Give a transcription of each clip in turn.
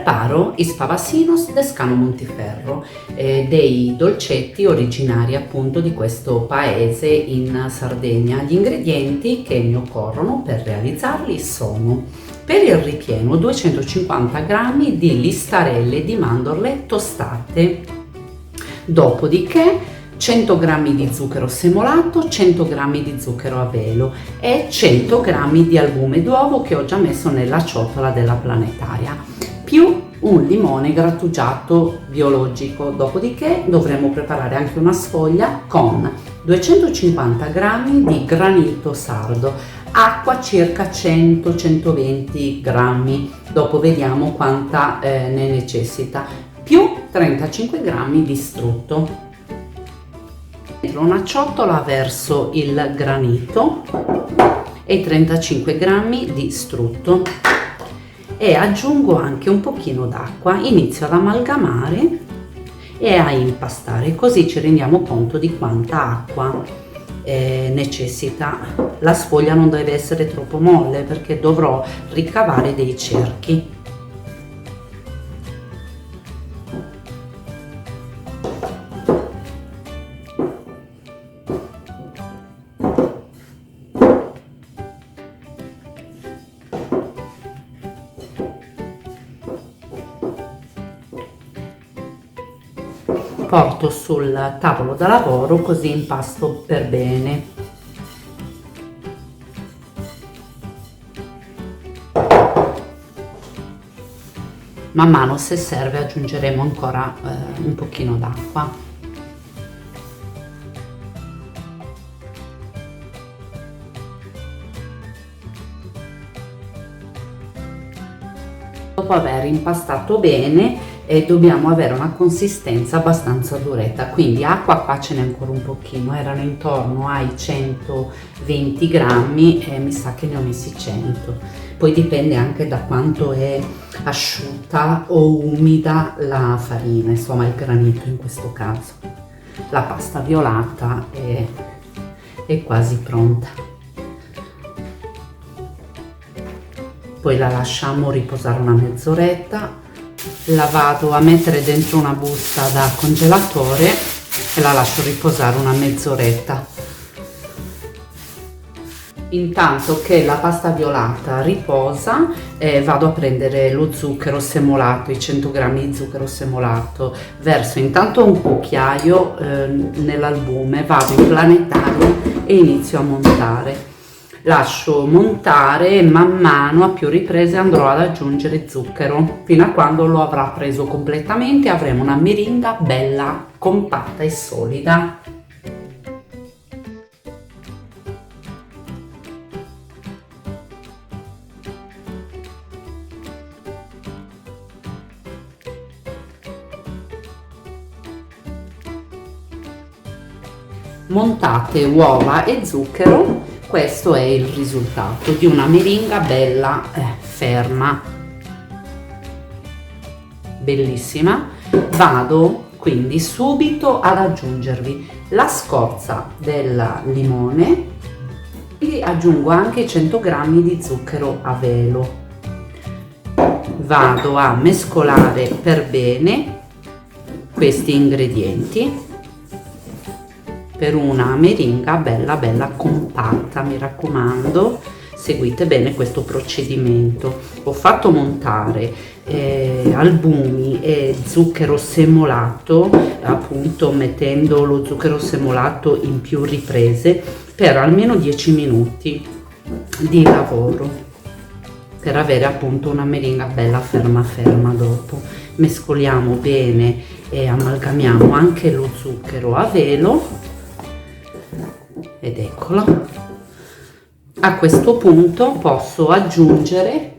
Preparo i spavassinos de Scano Montiferro, dei dolcetti originari appunto di questo paese in Sardegna. Gli ingredienti che mi occorrono per realizzarli sono: per il ripieno 250 g di listarelle di mandorle tostate, dopodiché 100 g di zucchero semolato, 100 g di zucchero a velo e 100 g di albume d'uovo che ho già messo nella ciotola della planetaria, più un limone grattugiato biologico. Dopodiché dovremo preparare anche una sfoglia con 250 g di granito sardo, acqua circa 100-120 g, dopo vediamo quanta ne necessita, più 35 g di strutto. Dentro una ciotola verso il granito e 35 g di strutto e aggiungo anche un pochino d'acqua. Inizio ad amalgamare e a impastare, così ci rendiamo conto di quanta acqua necessita. La sfoglia non deve essere troppo molle perché dovrò ricavare dei cerchi. Porto sul tavolo da lavoro così impasto per bene. Man mano, se serve, aggiungeremo ancora un pochino d'acqua. Dopo aver impastato bene, dobbiamo avere una consistenza abbastanza duretta, quindi acqua qua ce n'è ancora un pochino, erano intorno ai 120 grammi e mi sa che ne ho messi 100. Poi dipende anche da quanto è asciutta o umida la farina, insomma il granito in questo caso. La pasta violata è quasi pronta. Poi la lasciamo riposare una mezz'oretta. La vado a mettere dentro una busta da congelatore e la lascio riposare una mezz'oretta. Intanto che la pasta violata riposa, vado a prendere lo zucchero semolato, i 100 g di zucchero semolato. Verso intanto un cucchiaio nell'albume, vado in planetaria e inizio a montare. Lascio montare e man mano a più riprese andrò ad aggiungere zucchero fino a quando lo avrà preso completamente e avremo una meringa bella compatta e solida. Montate uova e zucchero. Questo è il risultato di una meringa bella ferma, bellissima. Vado quindi subito ad aggiungervi la scorza del limone e aggiungo anche 100 g di zucchero a velo. Vado a mescolare per bene questi ingredienti per una meringa bella compatta. Mi raccomando, seguite bene questo procedimento. Ho fatto montare albumi e zucchero semolato, appunto mettendo lo zucchero semolato in più riprese per almeno 10 minuti di lavoro, per avere appunto una meringa bella ferma. Dopo mescoliamo bene e amalgamiamo anche lo zucchero a velo. Ed eccolo. A questo punto posso aggiungere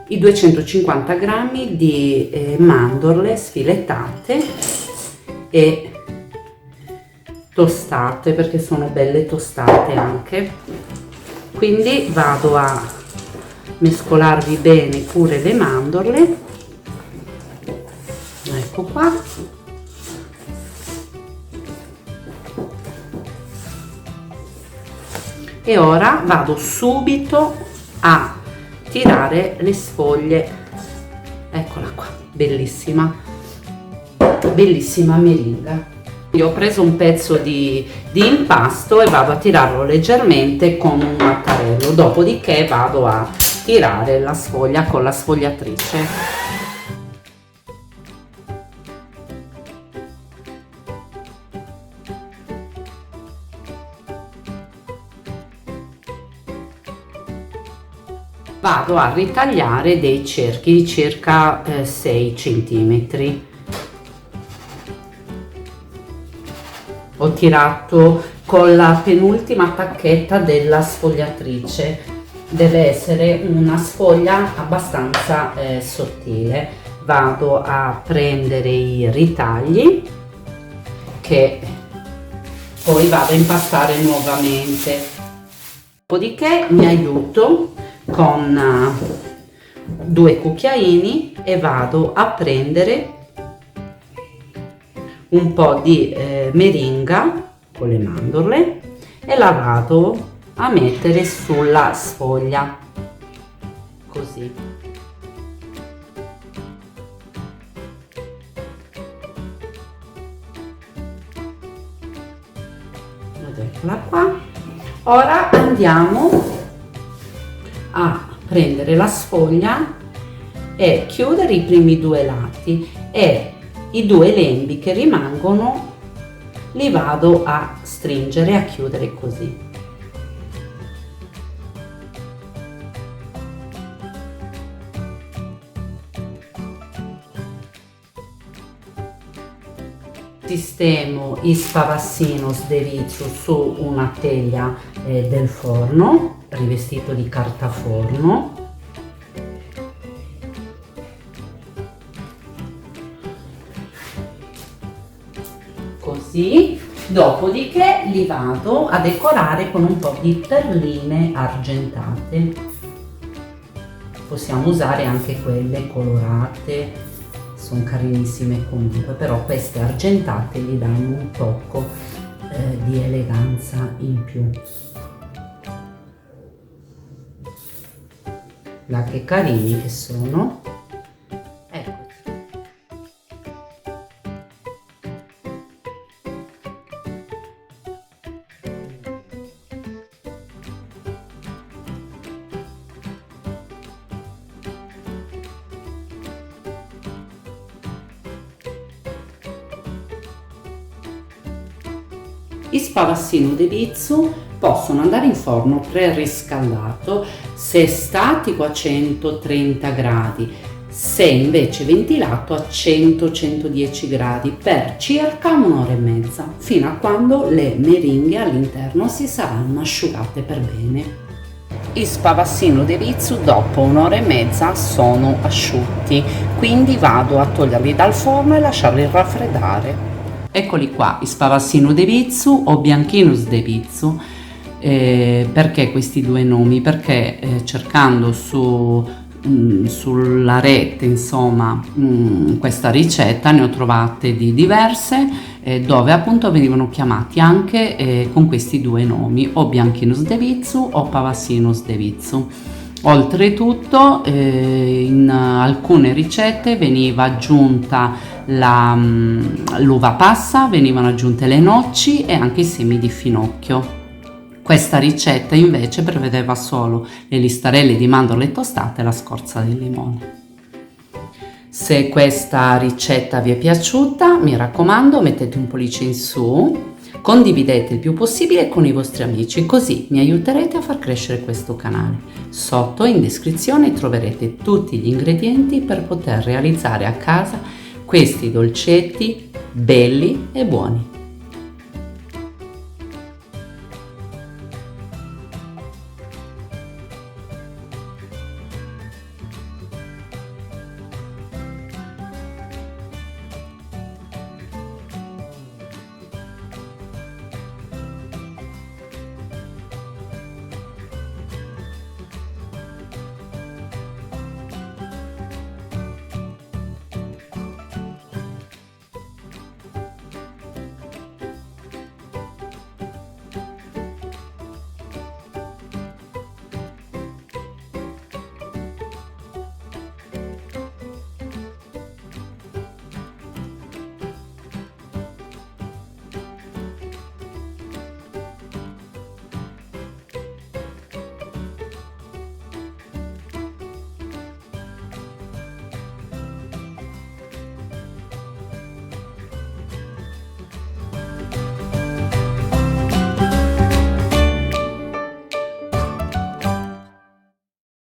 i 250 g di mandorle sfilettate e tostate, perché sono belle tostate anche. Quindi vado a mescolarvi bene pure le mandorle. Ecco qua. E ora vado subito a tirare le sfoglie eccola qua, bellissima, bellissima meringa. Io ho preso un pezzo di impasto e vado a tirarlo leggermente con un mattarello, dopodiché vado a tirare la sfoglia con la sfogliatrice. Vado a ritagliare dei cerchi di circa 6 centimetri. Ho tirato con la penultima tacchetta della sfogliatrice, deve essere una sfoglia abbastanza sottile. Vado a prendere i ritagli che poi vado a impastare nuovamente, dopodiché mi aiuto con 2 cucchiaini e vado a prendere un po' di meringa con le mandorle e la vado a mettere sulla sfoglia, così. Ed eccola qua. Ora andiamo a prendere la sfoglia e chiudere i primi 2 lati e i 2 lembi che rimangono li vado a stringere e a chiudere così. Sistemo i spavassinos de Vizu su una teglia del forno rivestito di carta forno. Così, dopodiché li vado a decorare con un po' di perline argentate. Possiamo usare anche quelle colorate, sono carinissime comunque, però queste argentate gli danno un tocco di eleganza in più. Guarda che carini che sono. Ecco. I spavassino de Vizu possono andare in forno preriscaldato se statico a 130 gradi, se invece ventilato a 100-110 gradi per circa un'ora e mezza, fino a quando le meringhe all'interno si saranno asciugate per bene. I spavassino de Vizu dopo un'ora e mezza sono asciutti, quindi vado a toglierli dal forno e lasciarli raffreddare. Eccoli qua, i spavassino de Vizu o bianchinus de Vizu. Perché questi 2 nomi? Perché cercando sulla rete, insomma, questa ricetta ne ho trovate di diverse dove appunto venivano chiamati anche con questi 2 nomi, o bianchinus de Vizu o spavassinus de Vizu. Oltretutto in alcune ricette veniva aggiunta l'uva passa, venivano aggiunte le noci e anche i semi di finocchio. Questa ricetta invece prevedeva solo le listarelle di mandorle tostate e la scorza di limone. Se questa ricetta vi è piaciuta, mi raccomando, mettete un pollice in su, condividete il più possibile con i vostri amici, così mi aiuterete a far crescere questo canale. Sotto in descrizione troverete tutti gli ingredienti per poter realizzare a casa questi dolcetti belli e buoni.